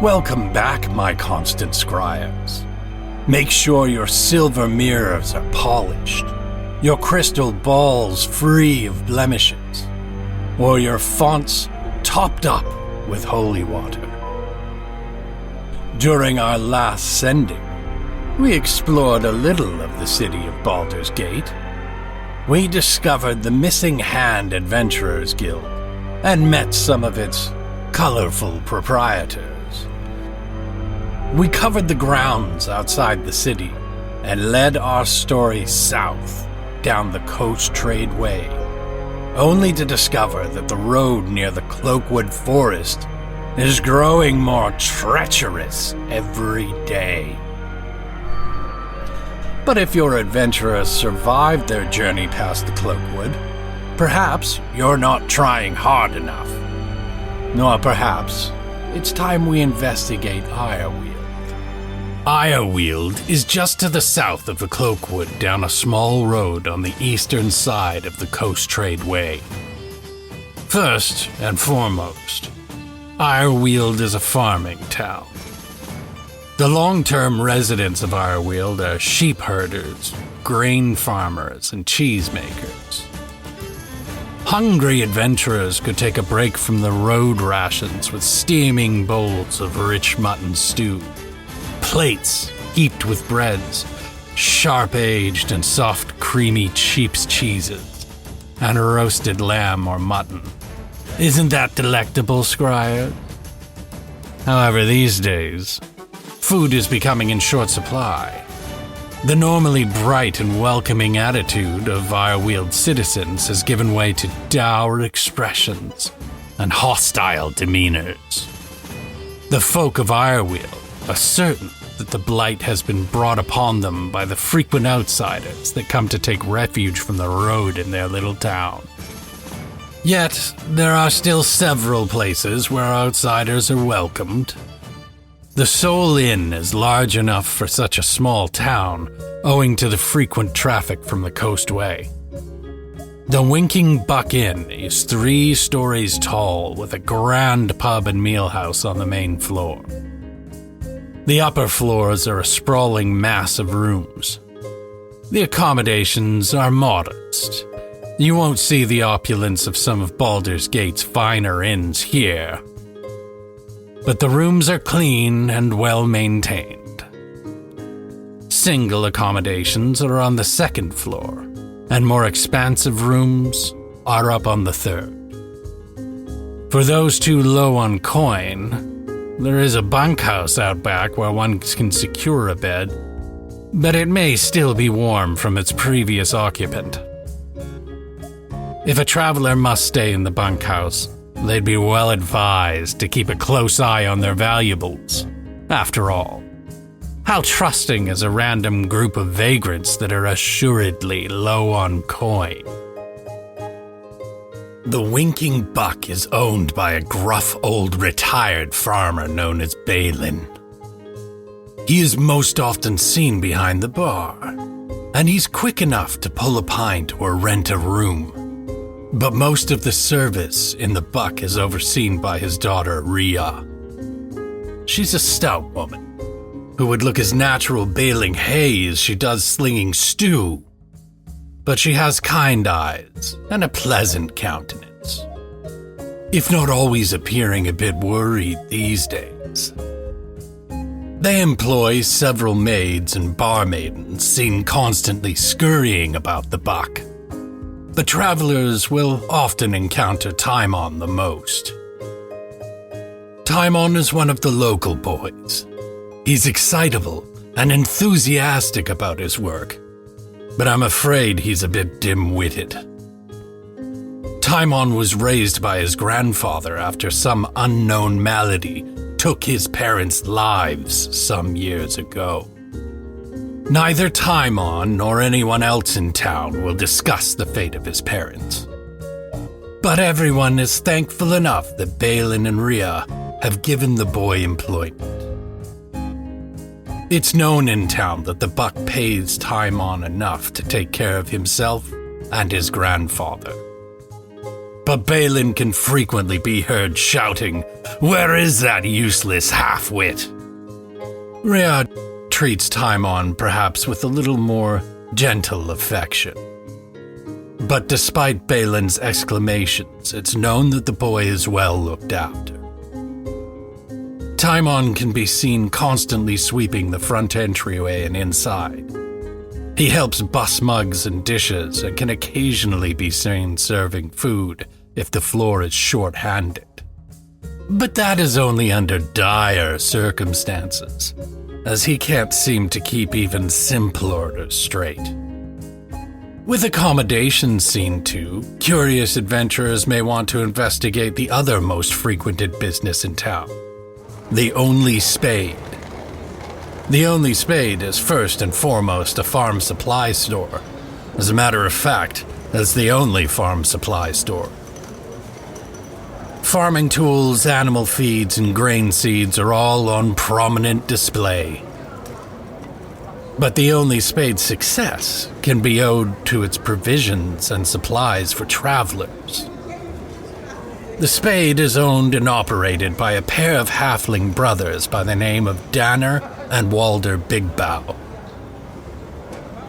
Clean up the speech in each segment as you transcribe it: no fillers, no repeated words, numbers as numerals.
Welcome back, my constant scribes. Make sure your silver mirrors are polished, your crystal balls free of blemishes, or your fonts topped up with holy water. During our last sending, we explored a little of the city of Baldur's Gate. We discovered the Missing Hand Adventurers Guild and met some of its colorful proprietors. We covered the grounds outside the city and led our story south down the Coast Trade Way, only to discover that the road near the Cloakwood Forest is growing more treacherous every day. But if your adventurers survived their journey past the Cloakwood, perhaps you're not trying hard enough. Nor perhaps it's time we investigate Ireweald. Ireweald is just to the south of the Cloakwood down a small road on the eastern side of the Coast Trade Way. First and foremost, Ireweald is a farming town. The long-term residents of Ireweald are sheep herders, grain farmers, and cheesemakers. Hungry adventurers could take a break from the road rations with steaming bowls of rich mutton stew, plates heaped with breads, sharp-aged and soft, creamy sheep's cheeses, and roasted lamb or mutton. Isn't that delectable, Scryer? However, these days, food is becoming in short supply. The normally bright and welcoming attitude of Ireweald citizens has given way to dour expressions and hostile demeanors. The folk of Ireweald are certain that the blight has been brought upon them by the frequent outsiders that come to take refuge from the road in their little town. Yet, there are still several places where outsiders are welcomed. The Soul Inn is large enough for such a small town, owing to the frequent traffic from the Coastway. The Winking Buck Inn is 3 stories tall with a grand pub and mealhouse on the main floor. The upper floors are a sprawling mass of rooms. The accommodations are modest. You won't see the opulence of some of Baldur's Gate's finer inns here. But the rooms are clean and well maintained. Single accommodations are on the 2nd floor, and more expansive rooms are up on the 3rd. For those too low on coin, there is a bunkhouse out back where one can secure a bed, but it may still be warm from its previous occupant. If a traveler must stay in the bunkhouse, they'd be well advised to keep a close eye on their valuables. After all, how trusting is a random group of vagrants that are assuredly low on coin? The Winking Buck is owned by a gruff old retired farmer known as Balin. He is most often seen behind the bar, and he's quick enough to pull a pint or rent a room. But most of the service in the Buck is overseen by his daughter, Rhea. She's a stout woman, who would look as natural baling hay as she does slinging stew. But she has kind eyes and a pleasant countenance, if not always appearing a bit worried these days. They employ several maids and barmaidens seen constantly scurrying about the Buck. But travelers will often encounter Timon the most. Timon is one of the local boys. He's excitable and enthusiastic about his work, but I'm afraid he's a bit dim-witted. Timon was raised by his grandfather after some unknown malady took his parents' lives some years ago. Neither Timon nor anyone else in town will discuss the fate of his parents. But everyone is thankful enough that Balin and Rhea have given the boy employment. It's known in town that the Buck pays Timon enough to take care of himself and his grandfather. but Balin can frequently be heard shouting, "Where is that useless half-wit?" Rhea treats Timon perhaps with a little more gentle affection. But despite Balin's exclamations, it's known that the boy is well looked after. Timon can be seen constantly sweeping the front entryway and inside. He helps bus mugs and dishes and can occasionally be seen serving food if the floor is short-handed. But that is only under dire circumstances, as he can't seem to keep even simple orders straight. With accommodations seen to, curious adventurers may want to investigate the other most frequented business in town, the Only Spade. The Only Spade is first and foremost a farm supply store. As a matter of fact, it's the only farm supply store. Farming tools, animal feeds, and grain seeds are all on prominent display. But the Only Spade's success can be owed to its provisions and supplies for travelers. The Spade is owned and operated by a pair of halfling brothers by the name of Danner and Walder Bigbow.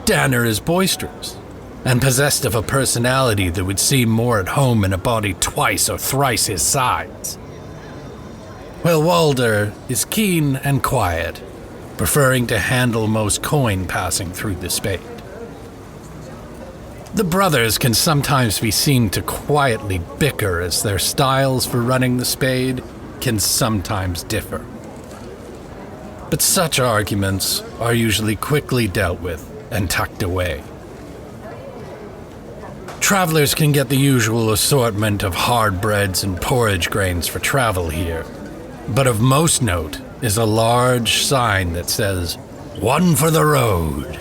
Danner is boisterous and possessed of a personality that would seem more at home in a body twice or thrice his size, while Walder is keen and quiet, preferring to handle most coin passing through the Spade. The brothers can sometimes be seen to quietly bicker as their styles for running the Spade can sometimes differ. But such arguments are usually quickly dealt with and tucked away. Travelers can get the usual assortment of hard breads and porridge grains for travel here, but of most note is a large sign that says, "One for the road."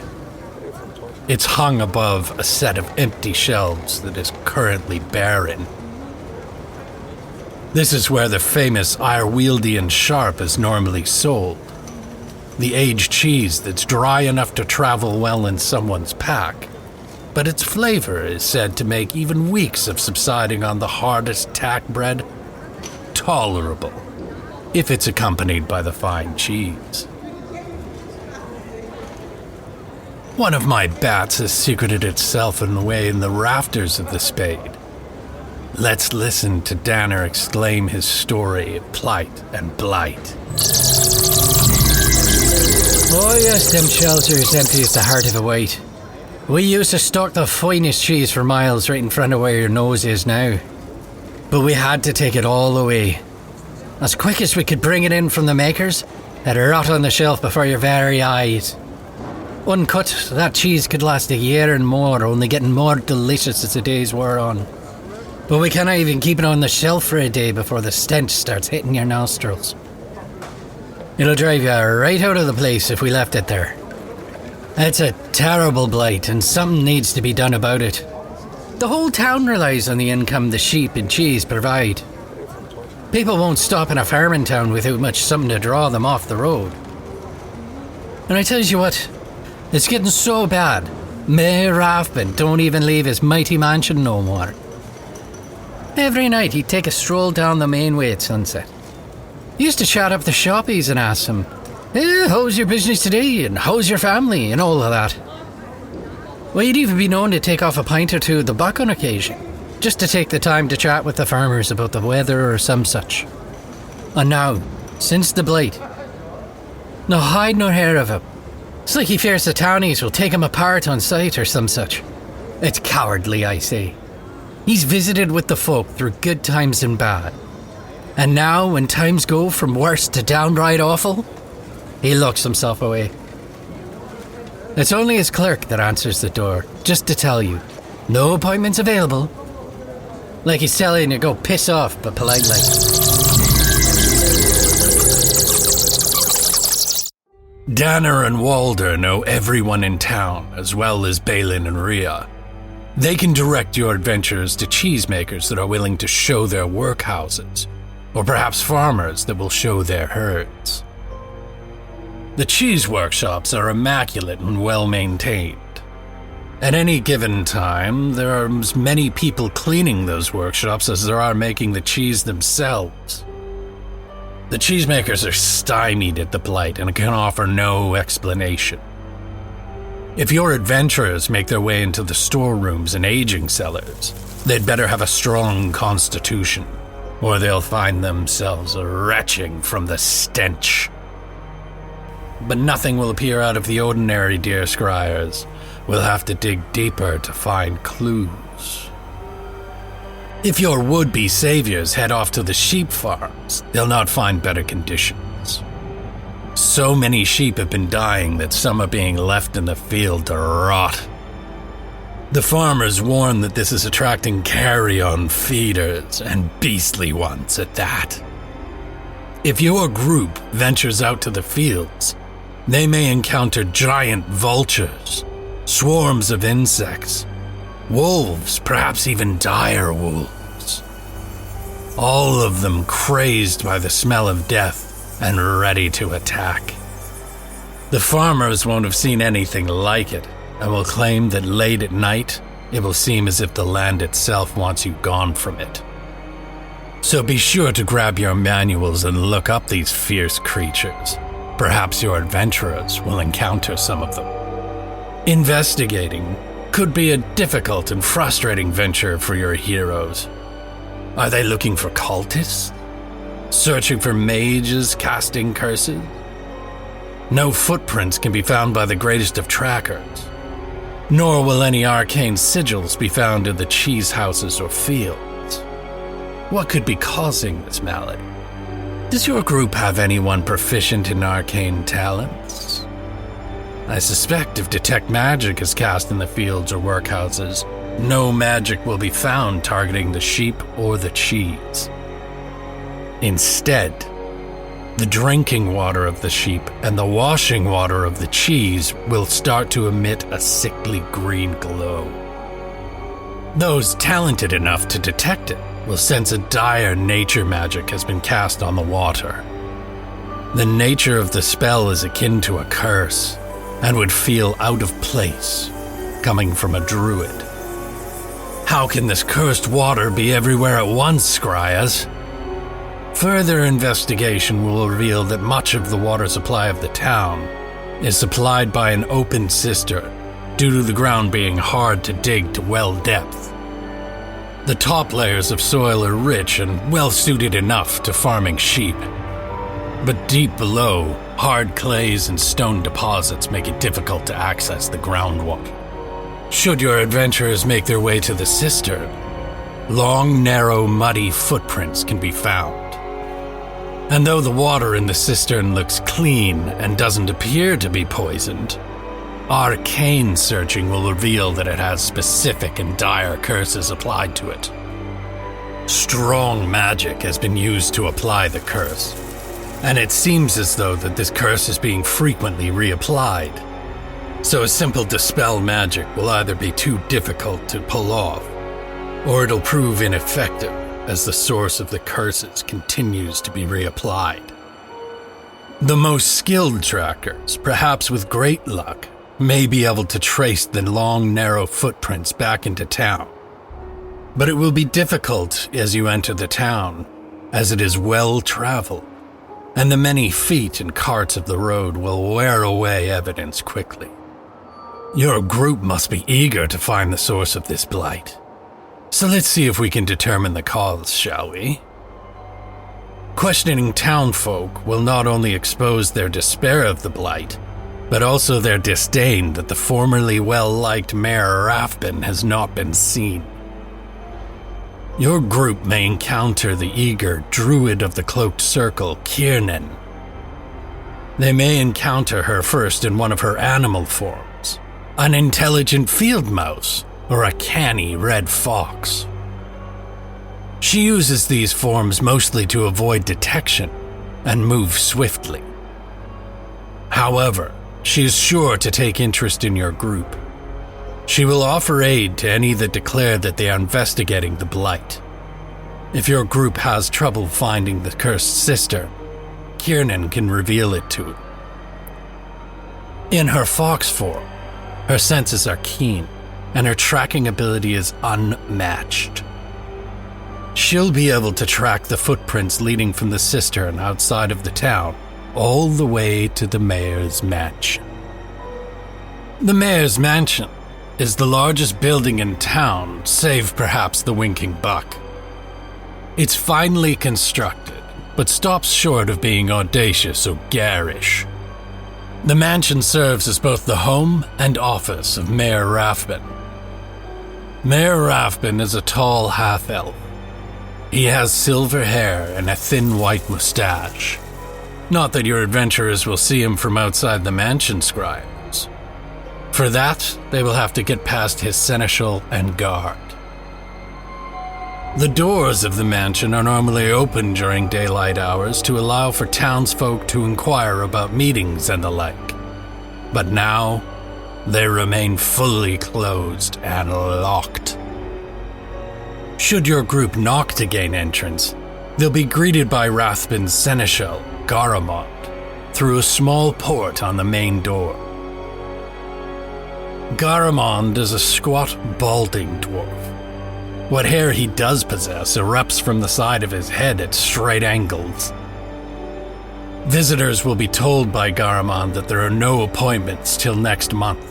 It's hung above a set of empty shelves that is currently barren. This is where the famous Irewildian Sharp is normally sold. The aged cheese that's dry enough to travel well in someone's pack, but its flavor is said to make even weeks of subsiding on the hardest tack bread tolerable, if it's accompanied by the fine cheese. One of my bats has secreted itself away in the rafters of the Spade. Let's listen to Danner exclaim his story of plight and blight. Oh yes, them shelves are as empty as the heart of a white. We used to stock the finest cheese for miles right in front of where your nose is now. But we had to take it all away. As quick as we could bring it in from the makers, it'd rot on the shelf before your very eyes. Uncut, that cheese could last a year and more, only getting more delicious as the days wore on. But we cannot even keep it on the shelf for a day before the stench starts hitting your nostrils. It'll drive you right out of the place if we left it there. It's a terrible blight, and something needs to be done about it. The whole town relies on the income the sheep and cheese provide. People won't stop in a farming town without much something to draw them off the road. And I tell you what, it's getting so bad, Mayor Rathbun don't even leave his mighty mansion no more. Every night he'd take a stroll down the main way at sunset. He used to chat up the shoppies and ask them, how's your business today, and how's your family, and all of that. Well, you'd even be known to take off a pint or two at the buck on occasion, just to take the time to chat with the farmers about the weather or some such. And now, since the blight, no hide nor hair of him. It's like he fears the townies will take him apart on sight or some such. It's cowardly, I say. He's visited with the folk through good times and bad. And now, when times go from worse to downright awful, he locks himself away. It's only his clerk that answers the door, just to tell you, no appointments available. Like he's telling you to go piss off, but politely. Danner and Walder know everyone in town, as well as Balin and Rhea. They can direct your adventures to cheesemakers that are willing to show their workhouses, or perhaps farmers that will show their herds. The cheese workshops are immaculate and well maintained. At any given time, there are as many people cleaning those workshops as there are making the cheese themselves. The cheesemakers are stymied at the blight and can offer no explanation. If your adventurers make their way into the storerooms and aging cellars, they'd better have a strong constitution, or they'll find themselves retching from the stench. But nothing will appear out of the ordinary, dear scryers. We'll have to dig deeper to find clues. If your would-be saviors head off to the sheep farms, they'll not find better conditions. So many sheep have been dying that some are being left in the field to rot. The farmers warn that this is attracting carrion feeders, and beastly ones at that. If your group ventures out to the fields, they may encounter giant vultures, swarms of insects, wolves, perhaps even dire wolves. All of them crazed by the smell of death and ready to attack. The farmers won't have seen anything like it, and will claim that late at night, it will seem as if the land itself wants you gone from it. So be sure to grab your manuals and look up these fierce creatures. Perhaps your adventurers will encounter some of them. Investigating could be a difficult and frustrating venture for your heroes. Are they looking for cultists? Searching for mages casting curses? No footprints can be found by the greatest of trackers, nor will any arcane sigils be found in the cheese houses or fields. What could be causing this malady? Does your group have anyone proficient in arcane talents? I suspect if detect magic is cast in the fields or workhouses, no magic will be found targeting the sheep or the cheese. Instead, the drinking water of the sheep and the washing water of the cheese will start to emit a sickly green glow. Those talented enough to detect it will sense a dire nature magic has been cast on the water. The nature of the spell is akin to a curse, and would feel out of place, coming from a druid. How can this cursed water be everywhere at once, Scryas? Further investigation will reveal that much of the water supply of the town is supplied by an open cistern, due to the ground being hard to dig to well depth. The top layers of soil are rich and well suited enough to farming sheep. But deep below, hard clays and stone deposits make it difficult to access the groundwater. Should your adventurers make their way to the cistern, long, narrow, muddy footprints can be found. And though the water in the cistern looks clean and doesn't appear to be poisoned, arcane searching will reveal that it has specific and dire curses applied to it. Strong magic has been used to apply the curse, and it seems as though that this curse is being frequently reapplied. So a simple dispel magic will either be too difficult to pull off, or it'll prove ineffective as the source of the curses continues to be reapplied. The most skilled trackers, perhaps with great luck, may be able to trace the long, narrow footprints back into town. But it will be difficult as you enter the town, as it is well traveled, and the many feet and carts of the road will wear away evidence quickly. Your group must be eager to find the source of this blight. So let's see if we can determine the cause, shall we? Questioning townfolk will not only expose their despair of the blight, but also their disdain that the formerly well-liked Mayor Rathbun has not been seen. Your group may encounter the eager druid of the cloaked circle, Kiernan. They may encounter her first in one of her animal forms, an intelligent field mouse or a canny red fox. She uses these forms mostly to avoid detection and move swiftly. However, she is sure to take interest in your group. She will offer aid to any that declare that they are investigating the blight. If your group has trouble finding the cursed sister, Kiernan can reveal it to you. In her fox form, her senses are keen, and her tracking ability is unmatched. She'll be able to track the footprints leading from the cistern outside of the town all the way to the mayor's mansion. The mayor's mansion is the largest building in town, save perhaps the Winking Buck. It's finely constructed, but stops short of being audacious or garish. The mansion serves as both the home and office of Mayor Rathbun. Mayor Rathbun is a tall half-elf. He has silver hair and a thin white mustache. Not that your adventurers will see him from outside the mansion scribes. For that, they will have to get past his seneschal and guard. The doors of the mansion are normally open during daylight hours to allow for townsfolk to inquire about meetings and the like. But now, they remain fully closed and locked. Should your group knock to gain entrance, they'll be greeted by Rathbun's seneschal, Garamond, through a small port on the main door. Garamond is a squat, balding dwarf. What hair he does possess erupts from the side of his head at straight angles. Visitors will be told by Garamond that there are no appointments till next month.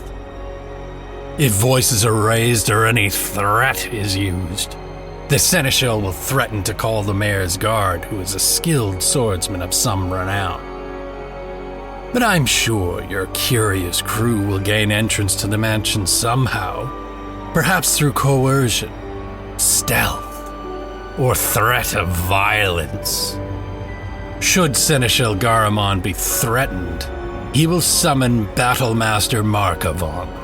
If voices are raised or any threat is used, the seneschal will threaten to call the mayor's guard, who is a skilled swordsman of some renown. But I'm sure your curious crew will gain entrance to the mansion somehow, perhaps through coercion, stealth, or threat of violence. Should Seneschal Garamond be threatened, he will summon Battlemaster Markavon.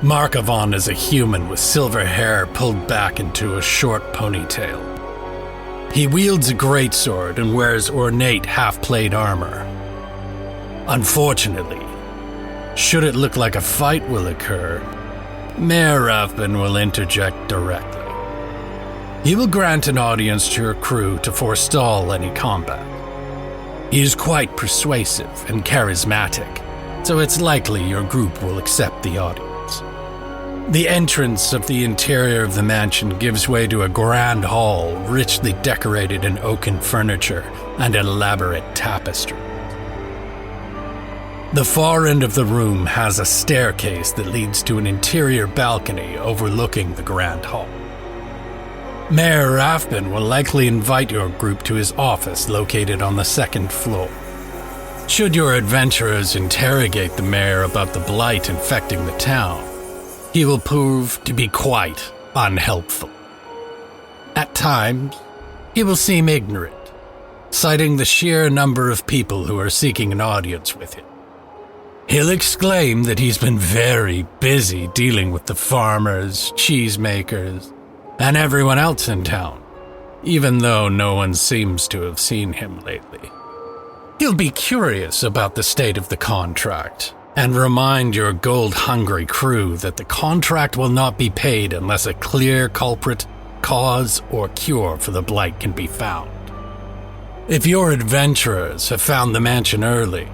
Markavon is a human with silver hair pulled back into a short ponytail. He wields a greatsword and wears ornate half-plate armor. Unfortunately, should it look like a fight will occur, Mayor Rathbun will interject directly. He will grant an audience to your crew to forestall any combat. He is quite persuasive and charismatic, so it's likely your group will accept the audience. The entrance of the interior of the mansion gives way to a grand hall richly decorated in oaken furniture and elaborate tapestry. The far end of the room has a staircase that leads to an interior balcony overlooking the grand hall. Mayor Rathbun will likely invite your group to his office located on the second floor. Should your adventurers interrogate the mayor about the blight infecting the town, he will prove to be quite unhelpful. At times, he will seem ignorant, citing the sheer number of people who are seeking an audience with him. He'll exclaim that he's been very busy dealing with the farmers, cheesemakers, and everyone else in town, even though no one seems to have seen him lately. He'll be curious about the state of the contract, and remind your gold-hungry crew that the contract will not be paid unless a clear culprit, cause, or cure for the blight can be found. If your adventurers have found the mansion early,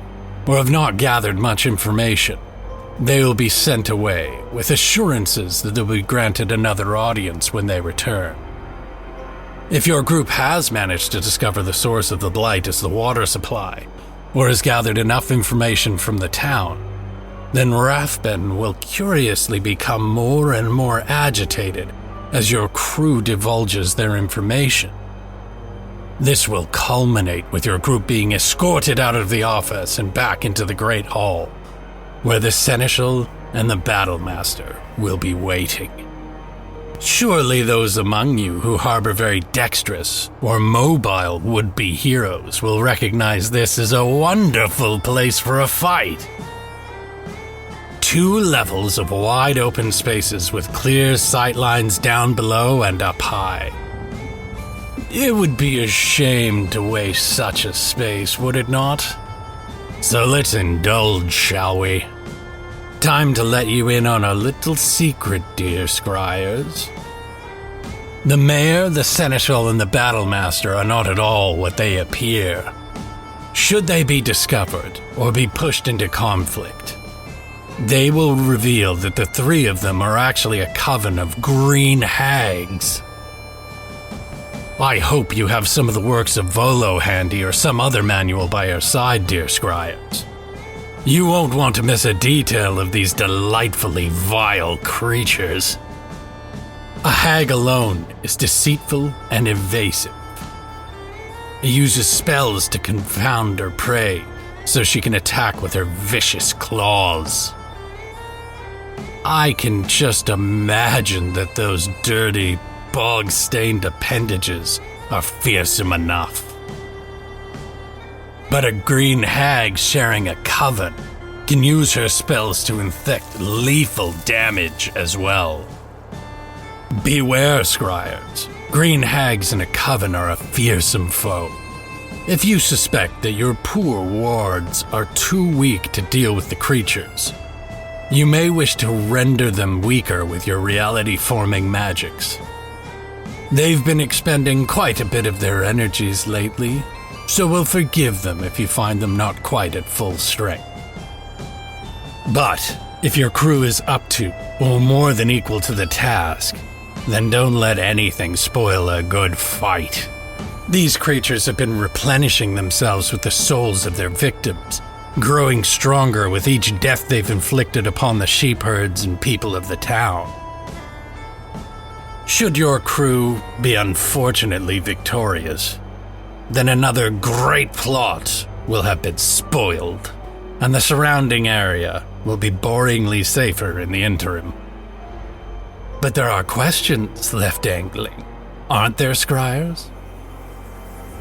or have not gathered much information, they will be sent away with assurances that they'll be granted another audience when they return. If your group has managed to discover the source of the blight as the water supply, or has gathered enough information from the town, then Rathbun will curiously become more and more agitated as your crew divulges their information. This will culminate with your group being escorted out of the office and back into the Great Hall, where the Seneschal and the Battlemaster will be waiting. Surely those among you who harbor very dexterous or mobile would-be heroes will recognize this as a wonderful place for a fight. 2 levels of wide open spaces with clear sightlines down below and up high. It would be a shame to waste such a space, would it not? So let's indulge, shall we? Time to let you in on a little secret, dear scryers. The mayor, the seneschal, and the battlemaster are not at all what they appear. Should they be discovered or be pushed into conflict, They will reveal that the three of them are actually a coven of green hags. I hope you have some of the works of Volo handy or some other manual by your side, dear scribes. You won't want to miss a detail of these delightfully vile creatures. A hag alone is deceitful and evasive. It uses spells to confound her prey, so she can attack with her vicious claws. I can just imagine that those dirty, bog-stained appendages are fearsome enough. But a green hag sharing a coven can use her spells to inflict lethal damage as well. Beware, scryers. Green hags in a coven are a fearsome foe. If you suspect that your poor wards are too weak to deal with the creatures, you may wish to render them weaker with your reality-forming magics. They've been expending quite a bit of their energies lately, so we'll forgive them if you find them not quite at full strength. But if your crew is up to, or more than equal to the task, then don't let anything spoil a good fight. These creatures have been replenishing themselves with the souls of their victims, growing stronger with each death they've inflicted upon the sheep herds and people of the town. Should your crew be unfortunately victorious, then another great plot will have been spoiled, and the surrounding area will be boringly safer in the interim. But there are questions left dangling, aren't there, scryers?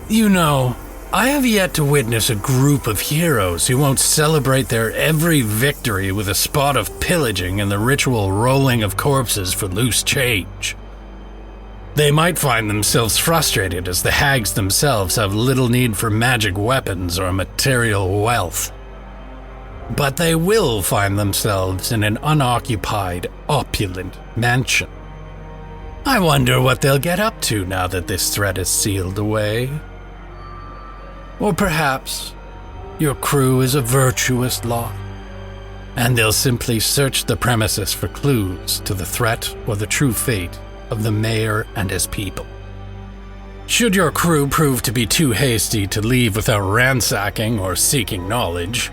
You know, I have yet to witness a group of heroes who won't celebrate their every victory with a spot of pillaging and the ritual rolling of corpses for loose change. They might find themselves frustrated as the hags themselves have little need for magic weapons or material wealth. But they will find themselves in an unoccupied, opulent mansion. I wonder what they'll get up to now that this threat is sealed away. Or perhaps your crew is a virtuous lot, and they'll simply search the premises for clues to the threat or the true fate of the mayor and his people. Should your crew prove to be too hasty to leave without ransacking or seeking knowledge,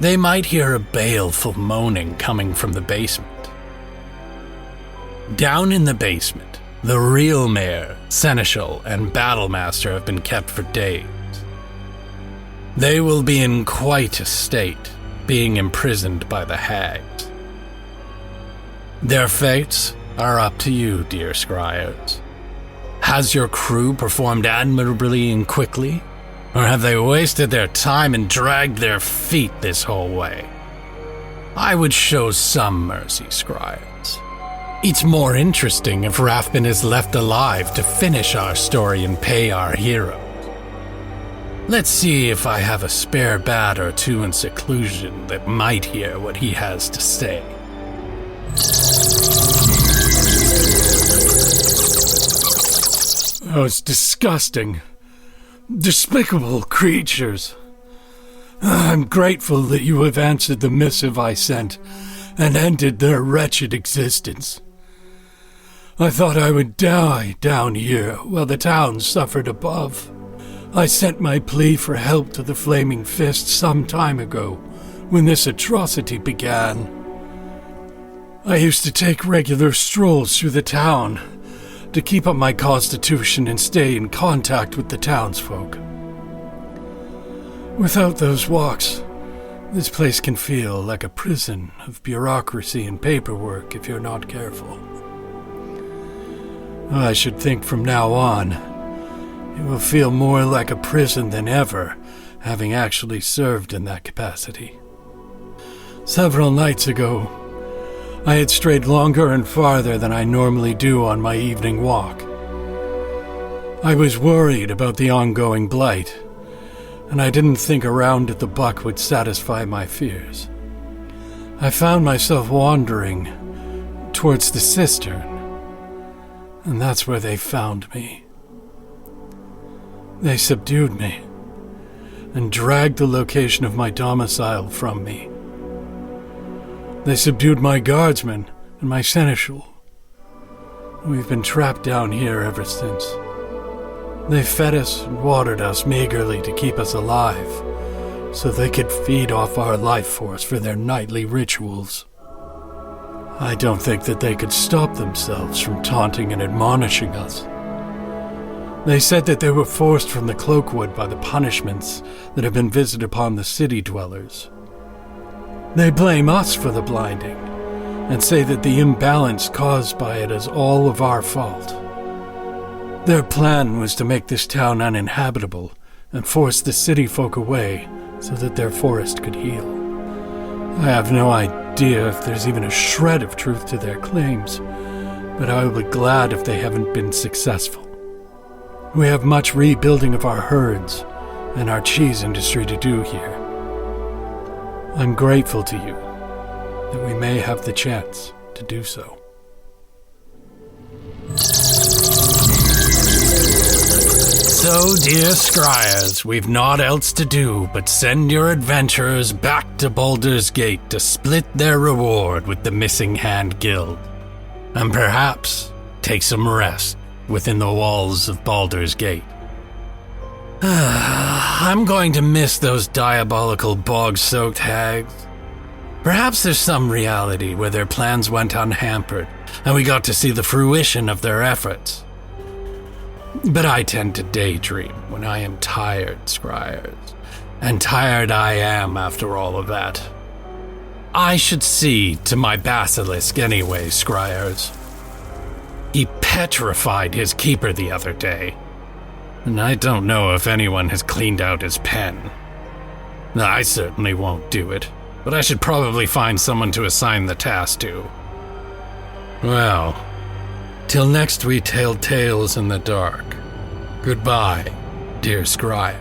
they might hear a baleful moaning coming from the basement. Down in the basement, the real mayor, seneschal, and battlemaster have been kept for days. They will be in quite a state, being imprisoned by the hags. Their fates are up to you, dear scryers. Has your crew performed admirably and quickly, or have they wasted their time and dragged their feet this whole way? I would show some mercy, scryers. It's more interesting if Rathbun is left alive to finish our story and pay our hero. Let's see if I have a spare bat or two in seclusion that might hear what he has to say. Oh, it's disgusting. Despicable creatures. I'm grateful that you have answered the missive I sent and ended their wretched existence. I thought I would die down here while the town suffered above. I sent my plea for help to the Flaming Fist some time ago, when this atrocity began. I used to take regular strolls through the town to keep up my constitution and stay in contact with the townsfolk. Without those walks, this place can feel like a prison of bureaucracy and paperwork if you're not careful. I should think from now on, it will feel more like a prison than ever, having actually served in that capacity. Several nights ago, I had strayed longer and farther than I normally do on my evening walk. I was worried about the ongoing blight, and I didn't think a round at the buck would satisfy my fears. I found myself wandering towards the cistern, and that's where they found me. They subdued me and dragged the location of my domicile from me. They subdued my guardsmen and my seneschal. We've been trapped down here ever since. They fed us and watered us meagerly to keep us alive, so they could feed off our life force for their nightly rituals. I don't think that they could stop themselves from taunting and admonishing us. They said that they were forced from the Cloakwood by the punishments that have been visited upon the city dwellers. They blame us for the blinding, and say that the imbalance caused by it is all of our fault. Their plan was to make this town uninhabitable and force the city folk away so that their forest could heal. I have no idea if there's even a shred of truth to their claims, but I will be glad if they haven't been successful. We have much rebuilding of our herds and our cheese industry to do here. I'm grateful to you that we may have the chance to do so. So, dear scryers, we've naught else to do but send your adventurers back to Baldur's Gate to split their reward with the Missing Hand Guild, and perhaps take some rest within the walls of Baldur's Gate. I'm going to miss those diabolical bog-soaked hags. Perhaps there's some reality where their plans went unhampered, and we got to see the fruition of their efforts. But I tend to daydream when I am tired, scryers, and tired I am after all of that. I should see to my basilisk anyway, scryers. He petrified his keeper the other day, and I don't know if anyone has cleaned out his pen. I certainly won't do it, but I should probably find someone to assign the task to. Well, till next we tell tales in the dark. Goodbye, dear scryers.